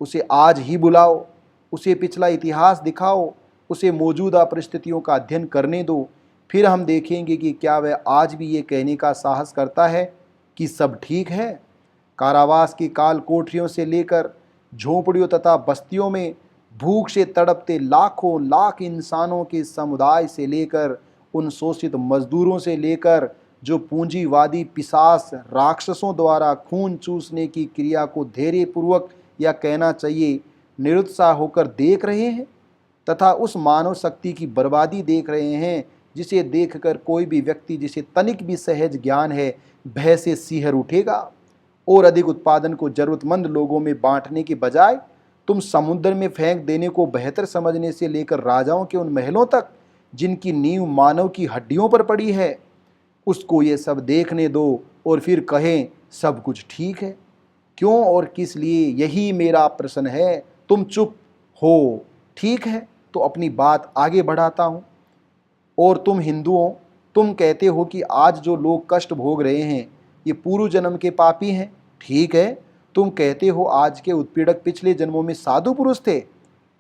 उसे आज ही बुलाओ, उसे पिछला इतिहास दिखाओ, उसे मौजूदा परिस्थितियों का अध्ययन करने दो। फिर हम देखेंगे कि क्या वह आज भी ये कहने का साहस करता है कि सब ठीक है। कारावास की काल कोठरियों से लेकर झोंपड़ियों तथा बस्तियों में भूख से तड़पते लाखों लाख इंसानों के समुदाय से लेकर उन शोषित मजदूरों से लेकर जो पूंजीवादी पिशाच राक्षसों द्वारा खून चूसने की क्रिया को धैर्यपूर्वक या कहना चाहिए निरुत्साह होकर देख रहे हैं, तथा उस मानव शक्ति की बर्बादी देख रहे हैं जिसे देखकर कोई भी व्यक्ति जिसे तनिक भी सहज ज्ञान है भय से सिहर उठेगा। और अधिक उत्पादन को जरूरतमंद लोगों में बांटने के बजाय तुम समुद्र में फेंक देने को बेहतर समझने से लेकर राजाओं के उन महलों तक जिनकी नींव मानव की हड्डियों पर पड़ी है, उसको ये सब देखने दो और फिर कहें सब कुछ ठीक है। क्यों और किस लिए, यही मेरा प्रश्न है। तुम चुप हो। ठीक है, तो अपनी बात आगे बढ़ाता हूं। और तुम हिंदुओं, तुम कहते हो कि आज जो लोग कष्ट भोग रहे हैं ये पूर्व जन्म के पापी हैं। ठीक है, तुम कहते हो आज के उत्पीड़क पिछले जन्मों में साधु पुरुष थे,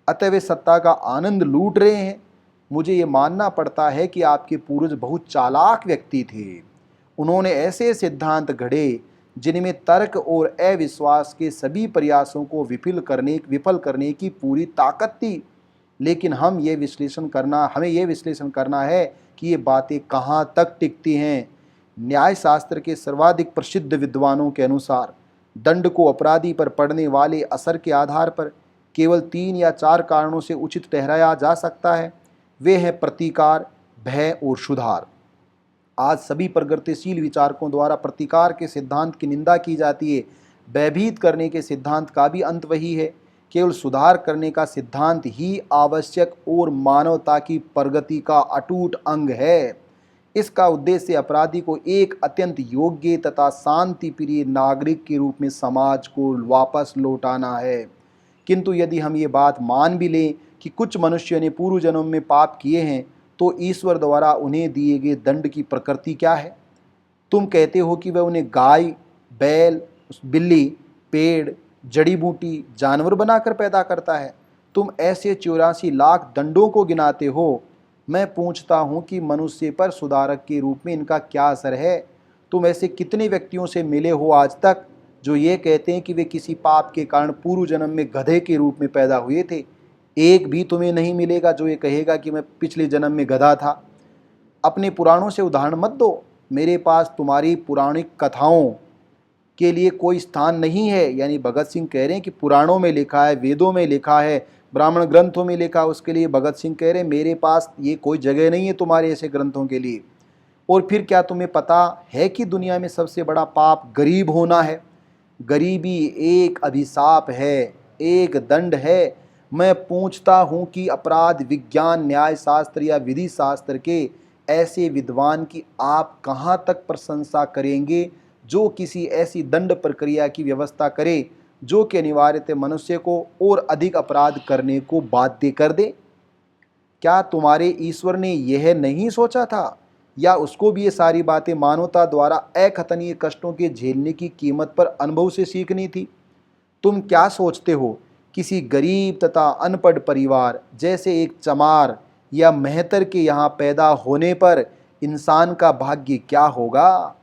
अतः वे सत्ता का आनंद लूट रहे हैं। मुझे ये मानना पड़ता है कि आपके पूर्वज बहुत चालाक व्यक्ति थे। उन्होंने ऐसे सिद्धांत घड़े जिनमें तर्क और अविश्वास के सभी प्रयासों को विफल करने की पूरी ताकत थी। लेकिन हमें ये विश्लेषण करना है कि ये बातें कहाँ तक टिकती हैं। न्याय शास्त्र के सर्वाधिक प्रसिद्ध विद्वानों के अनुसार दंड को अपराधी पर पड़ने वाले असर के आधार पर केवल 3 या 4 कारणों से उचित ठहराया जा सकता है। वे हैं प्रतिकार, भय और सुधार। आज सभी प्रगतिशील विचारकों द्वारा प्रतिकार के सिद्धांत की निंदा की जाती है। भयभीत करने के सिद्धांत का भी अंत वही है। केवल सुधार करने का सिद्धांत ही आवश्यक और मानवता की प्रगति का अटूट अंग है। इसका उद्देश्य अपराधी को एक अत्यंत योग्य तथा शांति प्रिय नागरिक के रूप में समाज को वापस लौटाना है। किंतु यदि हम ये बात मान भी लें कि कुछ मनुष्यों ने पूर्व जन्म में पाप किए हैं, तो ईश्वर द्वारा उन्हें दिए गए दंड की प्रकृति क्या है? तुम कहते हो कि वह उन्हें गाय, बैल, बिल्ली, पेड़, जड़ी बूटी, जानवर बनाकर पैदा करता है। तुम ऐसे 84 लाख दंडों को गिनाते हो। मैं पूछता हूं कि मनुष्य पर सुधारक के रूप में इनका क्या असर है? तुम ऐसे कितने व्यक्तियों से मिले हो आज तक जो ये कहते हैं कि वे किसी पाप के कारण पूर्व जन्म में गधे के रूप में पैदा हुए थे? एक भी तुम्हें नहीं मिलेगा जो ये कहेगा कि मैं पिछले जन्म में गधा था। अपने पुराणों से उदाहरण मत दो। मेरे पास तुम्हारी पौराणिक कथाओं के लिए कोई स्थान नहीं है। यानी भगत सिंह कह रहे हैं कि पुराणों में लिखा है, वेदों में लिखा है, ब्राह्मण ग्रंथों में लिखा, उसके लिए भगत सिंह कह रहे हैं मेरे पास ये कोई जगह नहीं है तुम्हारे ऐसे ग्रंथों के लिए। और फिर क्या तुम्हें पता है कि दुनिया में सबसे बड़ा पाप गरीब होना है? गरीबी एक अभिशाप है, एक दंड है। मैं पूछता हूँ कि अपराध विज्ञान, न्याय शास्त्र या विधि शास्त्र के ऐसे विद्वान की आप कहाँ तक प्रशंसा करेंगे जो किसी ऐसी दंड प्रक्रिया की व्यवस्था करे जो कि अनिवार्यतः मनुष्य को और अधिक अपराध करने को बाध्य कर दे? क्या तुम्हारे ईश्वर ने यह नहीं सोचा था, या उसको भी ये सारी बातें मानवता द्वारा अकथनीय कष्टों के झेलने की कीमत पर अनुभव से सीखनी थी? तुम क्या सोचते हो, किसी गरीब तथा अनपढ़ परिवार जैसे एक चमार या मेहतर के यहाँ पैदा होने पर इंसान का भाग्य क्या होगा?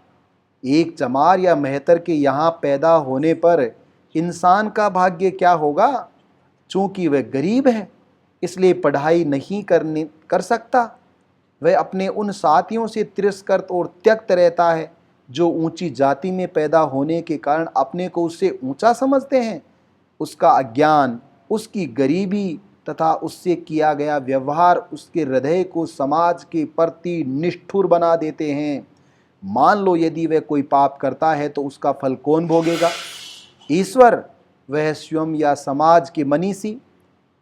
एक चमार या मेहतर के यहाँ पैदा होने पर इंसान का भाग्य क्या होगा? चूंकि वह गरीब है इसलिए पढ़ाई नहीं कर सकता। वह अपने उन साथियों से तिरस्कृत और त्यक्त रहता है जो ऊंची जाति में पैदा होने के कारण अपने को उससे ऊंचा समझते हैं, उसका अज्ञान, उसकी गरीबी तथा उससे किया गया व्यवहार उसके हृदय को समाज के प्रति निष्ठुर बना देते हैं। मान लो यदि वह कोई पाप करता है तो उसका फल कौन भोगेगा? ईश्वर, वह स्वयं या समाज के मनीषी?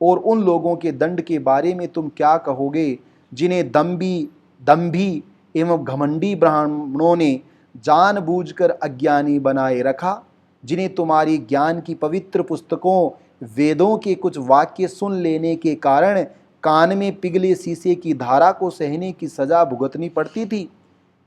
और उन लोगों के दंड के बारे में तुम क्या कहोगे जिन्हें दंभी एवं घमंडी ब्राह्मणों ने जानबूझकर अज्ञानी बनाए रखा, जिन्हें तुम्हारी ज्ञान की पवित्र पुस्तकों वेदों के कुछ वाक्य सुन लेने के कारण कान में पिघले शीशे की धारा को सहने की सजा भुगतनी पड़ती थी।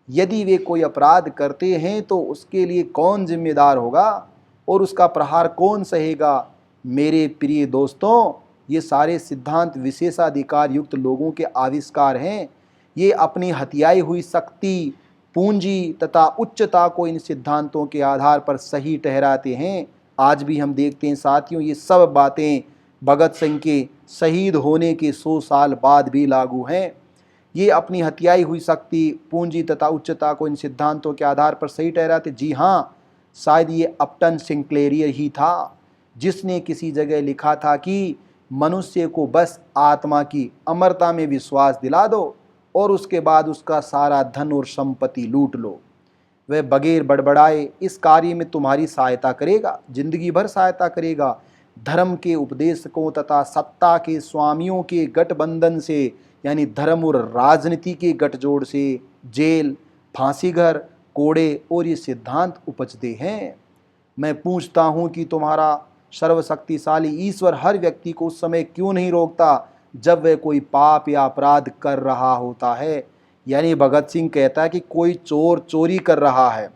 यदि वे कोई अपराध करते हैं तो उसके लिए कौन जिम्मेदार होगा और उसका प्रहार कौन सहेगा? मेरे प्रिय दोस्तों, ये सारे सिद्धांत विशेषाधिकार युक्त लोगों के आविष्कार हैं। ये अपनी हथियाई हुई शक्ति, पूंजी तथा उच्चता को इन सिद्धांतों के आधार पर सही ठहराते हैं। आज भी हम देखते हैं साथियों, ये सब बातें भगत सिंह के शहीद होने के 100 साल बाद भी लागू हैं। ये अपनी हथियाई हुई शक्ति, पूंजी तथा उच्चता को इन सिद्धांतों के आधार पर सही ठहराते। जी हाँ, शायद ये अपटन सिंक्लेरियर ही था जिसने किसी जगह लिखा था कि मनुष्य को बस आत्मा की अमरता में विश्वास दिला दो और उसके बाद उसका सारा धन और संपत्ति लूट लो। वह बगैर बड़बड़ाए इस कार्य में तुम्हारी सहायता करेगा, जिंदगी भर सहायता करेगा। धर्म के उपदेशकों तथा सत्ता के स्वामियों के गठबंधन से, यानी धर्म और राजनीति के गठजोड़ से जेल, फांसी घर, कोड़े और ये सिद्धांत उपजते हैं। मैं पूछता हूँ कि तुम्हारा सर्वशक्तिशाली ईश्वर हर व्यक्ति को उस समय क्यों नहीं रोकता जब वह कोई पाप या अपराध कर रहा होता है? यानी भगत सिंह कहता है कि कोई चोर चोरी कर रहा है,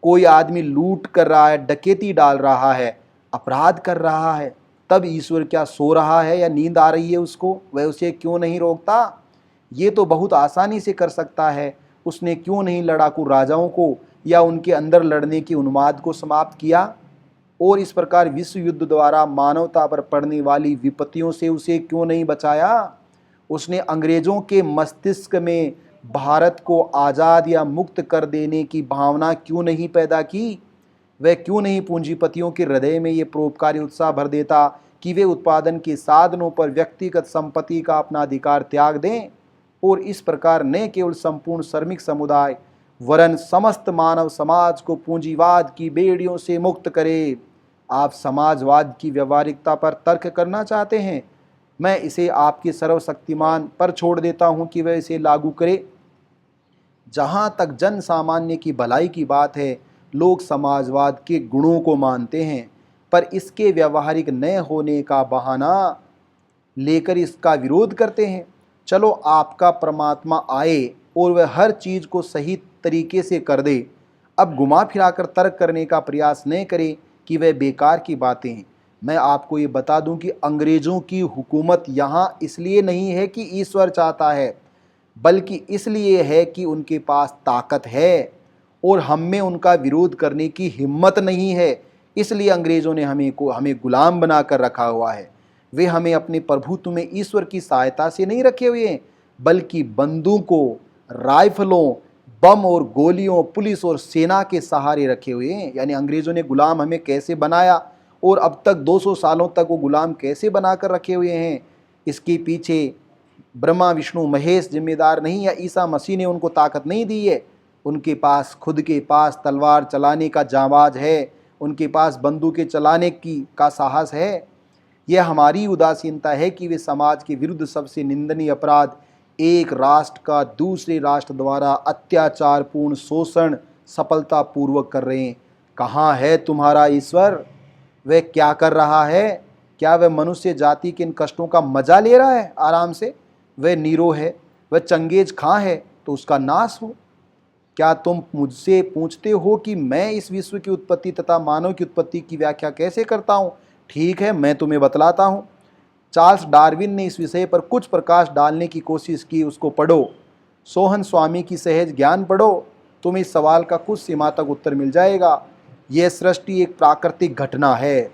कोई आदमी लूट कर रहा है, डकैती डाल रहा है, अपराध कर रहा है, तब ईश्वर क्या सो रहा है या नींद आ रही है उसको? वह उसे क्यों नहीं रोकता? ये तो बहुत आसानी से कर सकता है। उसने क्यों नहीं लड़ाकू राजाओं को या उनके अंदर लड़ने के उन्माद को समाप्त किया? और इस प्रकार विश्व युद्ध द्वारा मानवता पर पड़ने वाली विपत्तियों से उसे क्यों नहीं बचाया? उसने अंग्रेजों के मस्तिष्क में भारत को आज़ाद या मुक्त कर देने की भावना क्यों नहीं पैदा की? वह क्यों नहीं पूंजीपतियों के हृदय में ये परोपकारी उत्साह भर देता कि वे उत्पादन के साधनों पर व्यक्तिगत संपत्ति का अपना अधिकार त्याग दें और इस प्रकार न केवल संपूर्ण श्रमिक समुदाय वरन समस्त मानव समाज को पूंजीवाद की बेड़ियों से मुक्त करे? आप समाजवाद की व्यवहारिकता पर तर्क करना चाहते हैं? मैं इसे आपके सर्वशक्तिमान पर छोड़ देता हूं कि वह इसे लागू करे। जहां तक जन सामान्य की भलाई की बात है, लोग समाजवाद के गुणों को मानते हैं पर इसके व्यवहारिक न होने का बहाना लेकर इसका विरोध करते हैं। चलो आपका परमात्मा आए और वह हर चीज़ को सही तरीके से कर दे। अब घुमा फिराकर तर्क करने का प्रयास न करें कि वह बेकार की बातें हैं। मैं आपको ये बता दूं कि अंग्रेज़ों की हुकूमत यहाँ इसलिए नहीं है कि ईश्वर चाहता है, बल्कि इसलिए है कि उनके पास ताकत है और हम में उनका विरोध करने की हिम्मत नहीं है। इसलिए अंग्रेज़ों ने हमें गुलाम बना कर रखा हुआ है। वे हमें अपने प्रभुत्व में ईश्वर की सहायता से नहीं रखे हुए हैं, बल्कि बंदूकों, राइफलों, बम और गोलियों, पुलिस और सेना के सहारे रखे हुए हैं। यानी अंग्रेज़ों ने गुलाम हमें कैसे बनाया और अब तक 200 सालों तक वो गुलाम कैसे बनाकर रखे हुए हैं, इसके पीछे ब्रह्मा विष्णु महेश जिम्मेदार नहीं, या ईसा मसीह ने उनको ताकत नहीं दी है। उनके पास खुद के पास तलवार चलाने का जाबाज है, उनके पास बंदूकें चलाने का साहस है। यह हमारी उदासीनता है कि वे समाज के विरुद्ध सबसे निंदनीय अपराध, एक राष्ट्र का दूसरे राष्ट्र द्वारा अत्याचारपूर्ण शोषण सफलतापूर्वक कर रहे हैं। कहाँ है तुम्हारा ईश्वर? वह क्या कर रहा है? क्या वह मनुष्य जाति के इन कष्टों का मजा ले रहा है आराम से? वह नीरो है, वह चंगेज खां है तो उसका नाश हो। क्या तुम मुझसे पूछते हो कि मैं इस विश्व की उत्पत्ति तथा मानव की उत्पत्ति की व्याख्या कैसे करता हूँ? ठीक है, मैं तुम्हें बतलाता हूँ। चार्ल्स डार्विन ने इस विषय पर कुछ प्रकाश डालने की कोशिश की, उसको पढ़ो। सोहन स्वामी की सहज ज्ञान पढ़ो, तुम्हें इस सवाल का कुछ सीमा तक उत्तर मिल जाएगा। यह सृष्टि एक प्राकृतिक घटना है।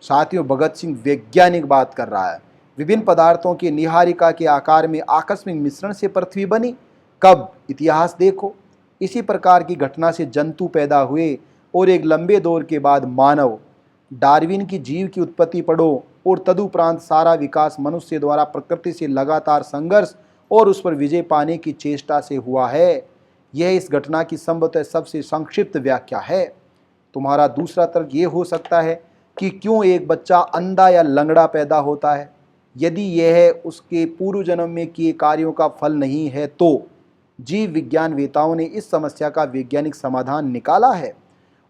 साथियों, भगत सिंह वैज्ञानिक बात कर रहा है। विभिन्न पदार्थों की निहारिका के आकार में आकस्मिक मिश्रण से पृथ्वी बनी। कब? इतिहास देखो। इसी प्रकार की घटना से जंतु पैदा हुए और एक लंबे दौर के बाद मानव। डार्विन की जीव की उत्पत्ति पढ़ो और तदुपरांत सारा विकास मनुष्य द्वारा प्रकृति से लगातार संघर्ष और उस पर विजय पाने की चेष्टा से हुआ है। यह इस घटना की संभवतः सबसे संक्षिप्त व्याख्या है। तुम्हारा दूसरा तर्क ये हो सकता है कि क्यों एक बच्चा अंधा या लंगड़ा पैदा होता है। यदि यह उसके पूर्व जन्म में किए कार्यों का फल नहीं है तो जीव विज्ञानवेताओं ने इस समस्या का वैज्ञानिक समाधान निकाला है।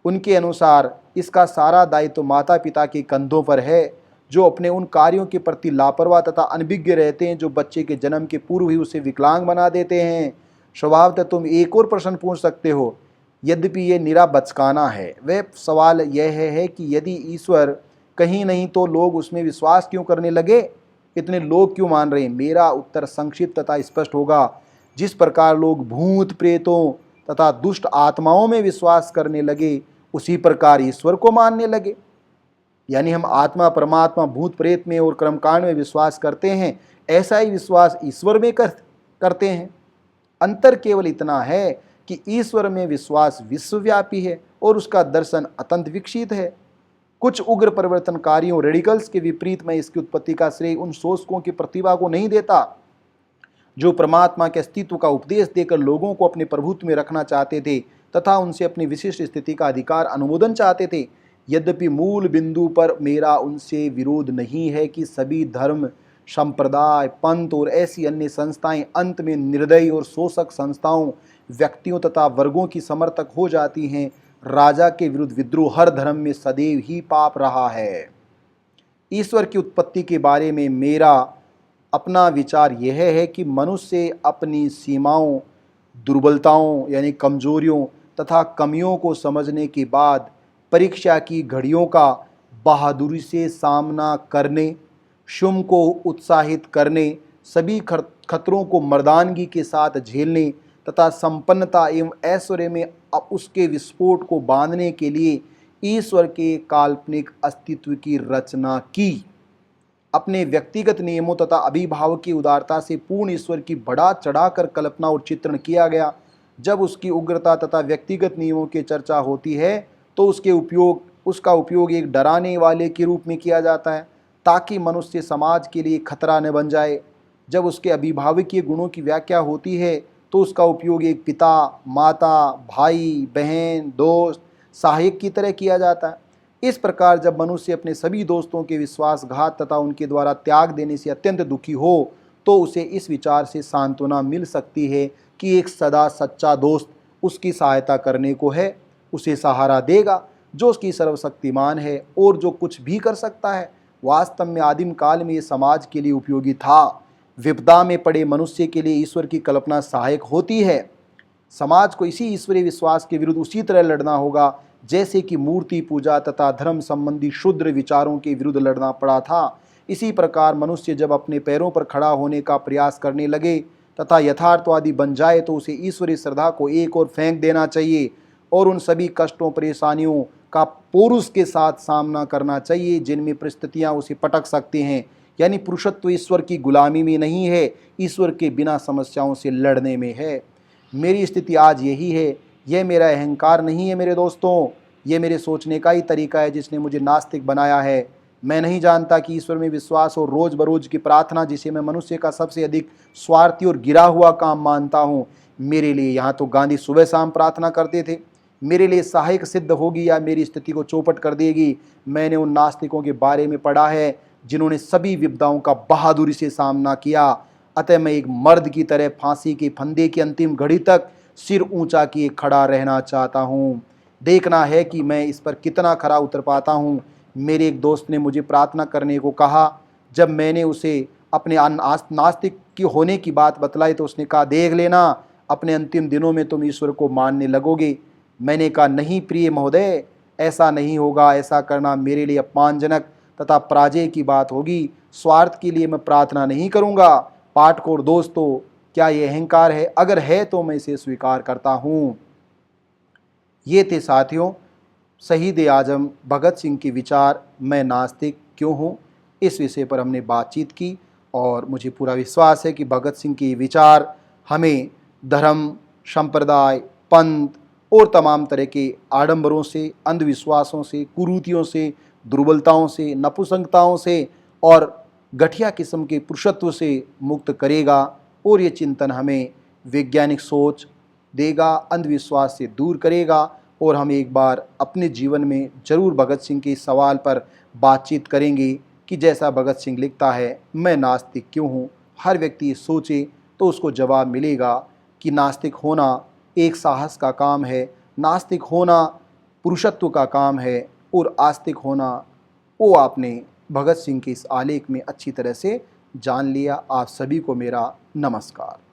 उनके अनुसार इसका सारा दायित्व माता पिता के कंधों पर है, जो अपने उन कार्यों के प्रति लापरवाह तथा अनभिज्ञ रहते हैं जो बच्चे के जन्म के पूर्व ही उसे विकलांग बना देते हैं। स्वभावतः तुम एक और प्रश्न पूछ सकते हो, यद्यपि ये निरा बचकाना है। वह सवाल यह है कि यदि ईश्वर कहीं नहीं तो लोग उसमें विश्वास क्यों करने लगे, इतने लोग क्यों मान रहे हैं। मेरा उत्तर संक्षिप्त तथा स्पष्ट होगा। जिस प्रकार लोग भूत प्रेतों तथा दुष्ट आत्माओं में विश्वास करने लगे, उसी प्रकार ईश्वर को मानने लगे। यानी हम आत्मा, परमात्मा, भूत प्रेत में और कर्मकांड में विश्वास करते हैं, ऐसा ही विश्वास ईश्वर में करते हैं। अंतर केवल इतना है कि ईश्वर में विश्वास विश्वव्यापी है और उसका दर्शन अत्यंत विकसित है। कुछ उग्र परिवर्तनकारियों रेडिकल्स के विपरीत मैं इसकी उत्पत्ति का श्रेय उन शोषकों की प्रतिभा को नहीं देता जो परमात्मा के अस्तित्व का उपदेश देकर लोगों को अपने प्रभुत्व में रखना चाहते थे तथा उनसे अपनी विशिष्ट स्थिति का अधिकार अनुमोदन चाहते थे। यद्यपि मूल बिंदु पर मेरा उनसे विरोध नहीं है कि सभी धर्म, संप्रदाय, पंथ और ऐसी अन्य संस्थाएं अंत में निर्दयी और शोषक संस्थाओं, व्यक्तियों तथा वर्गों की समर्थक हो जाती हैं। राजा के विरुद्ध विद्रोह हर धर्म में सदैव ही पाप रहा है। ईश्वर की उत्पत्ति के बारे में मेरा अपना विचार यह है कि मनुष्य अपनी सीमाओं, दुर्बलताओं यानी कमजोरियों तथा कमियों को समझने के बाद परीक्षा की घड़ियों का बहादुरी से सामना करने, शुभ को उत्साहित करने, सभी खतरों को मर्दानगी के साथ झेलने तथा संपन्नता एवं ऐश्वर्य में उसके विस्फोट को बांधने के लिए ईश्वर के काल्पनिक अस्तित्व की रचना की। अपने व्यक्तिगत नियमों तथा अभिभावक की उदारता से पूर्ण ईश्वर की बढ़ा चढ़ाकर कल्पना और चित्रण किया गया। जब उसकी उग्रता तथा व्यक्तिगत नियमों की चर्चा होती है तो उसका उपयोग एक डराने वाले के रूप में किया जाता है ताकि मनुष्य समाज के लिए खतरा न बन जाए। जब उसके अभिभावकीय गुणों की व्याख्या होती है तो उसका उपयोग एक पिता, माता, भाई, बहन, दोस्त, सहायक की तरह किया जाता है। इस प्रकार जब मनुष्य अपने सभी दोस्तों के विश्वासघात तथा उनके द्वारा त्याग देने से अत्यंत दुखी हो तो उसे इस विचार से सांत्वना मिल सकती है कि एक सदा सच्चा दोस्त उसकी सहायता करने को है, उसे सहारा देगा, जो उसकी सर्वशक्तिमान है और जो कुछ भी कर सकता है। वास्तव में आदिम काल में ये समाज के लिए उपयोगी था। विपदा में पड़े मनुष्य के लिए ईश्वर की कल्पना सहायक होती है। समाज को इसी ईश्वरीय विश्वास के विरुद्ध उसी तरह लड़ना होगा जैसे कि मूर्ति पूजा तथा धर्म संबंधी क्षुद्र विचारों के विरुद्ध लड़ना पड़ा था। इसी प्रकार मनुष्य जब अपने पैरों पर खड़ा होने का प्रयास करने लगे तथा यथार्थवादी बन जाए तो उसे ईश्वरीय श्रद्धा को एक ओर फेंक देना चाहिए और उन सभी कष्टों, परेशानियों का पुरुष के साथ सामना करना चाहिए जिनमें परिस्थितियां उसे पटक सकती हैं। यानी पुरुषत्व ईश्वर की गुलामी में नहीं है, ईश्वर के बिना समस्याओं से लड़ने में है। मेरी स्थिति आज यही है। यह मेरा अहंकार नहीं है मेरे दोस्तों, यह मेरे सोचने का ही तरीका है जिसने मुझे नास्तिक बनाया है। मैं नहीं जानता कि ईश्वर में विश्वास और रोज बरोज की प्रार्थना, जिसे मैं मनुष्य का सबसे अधिक स्वार्थी और गिरा हुआ काम मानता हूँ, मेरे लिए यहाँ तो गांधी सुबह शाम प्रार्थना करते थे, मेरे लिए सहायक सिद्ध होगी या मेरी स्थिति को चौपट कर देगी। मैंने उन नास्तिकों के बारे में पढ़ा है जिन्होंने सभी विपदाओं का बहादुरी से सामना किया। अतः मैं एक मर्द की तरह फांसी के फंदे की अंतिम घड़ी तक सिर ऊंचा किए खड़ा रहना चाहता हूँ। देखना है कि मैं इस पर कितना खरा उतर पाता हूँ। मेरे एक दोस्त ने मुझे प्रार्थना करने को कहा। जब मैंने उसे अपने नास्तिक की होने की बात बतलाई तो उसने कहा, देख लेना अपने अंतिम दिनों में तुम ईश्वर को मानने लगोगे। मैंने कहा, नहीं प्रिय महोदय, ऐसा नहीं होगा। ऐसा करना मेरे लिए अपमानजनक तथा पराजय की बात होगी। स्वार्थ के लिए मैं प्रार्थना नहीं करूँगा। पाठकों और दोस्तों, क्या ये अहंकार है? अगर है तो मैं इसे स्वीकार करता हूँ। ये थे साथियों शहीद आजम भगत सिंह के विचार, मैं नास्तिक क्यों हूँ। इस विषय पर हमने बातचीत की और मुझे पूरा विश्वास है कि भगत सिंह के विचार हमें धर्म, संप्रदाय, पंथ और तमाम तरह के आडंबरों से, अंधविश्वासों से, कुरीतियों से, दुर्बलताओं से, नपुंसकताओं से और घटिया किस्म के पुरुषत्व से मुक्त करेगा। और ये चिंतन हमें वैज्ञानिक सोच देगा, अंधविश्वास से दूर करेगा। और हम एक बार अपने जीवन में ज़रूर भगत सिंह के इस सवाल पर बातचीत करेंगे कि जैसा भगत सिंह लिखता है, मैं नास्तिक क्यों हूँ। हर व्यक्ति सोचे तो उसको जवाब मिलेगा कि नास्तिक होना एक साहस का काम है, नास्तिक होना पुरुषत्व का काम है और आस्तिक होना वो आपने भगत सिंह के इस आलेख में अच्छी तरह से जान लिया। आप सभी को मेरा नमस्कार।